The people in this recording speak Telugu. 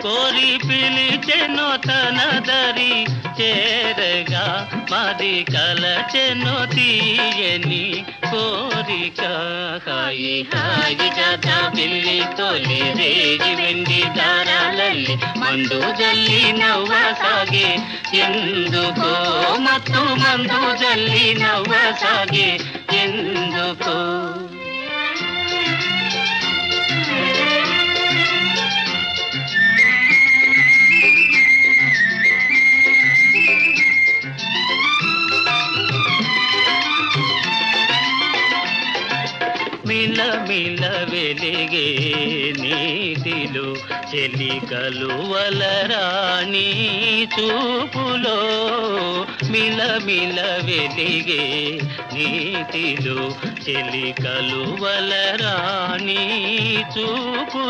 కోరి పిలిచెను తన దరి చేరగా మరి కలచెను తీయని కోరిక. హాయి హాయిగా బిల్లి తోలి రేగి వెండి దారాలల్లి మందు జల్లి నవ్వసాగే ఎందుకో మత్తు మందు జల్లి నవ్వసాగే ఎందుకో. మిల మిల వెలిగే నీటిలో చెలికలు వలరాణి చూపులో. మిల మిల వెలిగే నీటిలో చెలికలు వలరాణి చూపు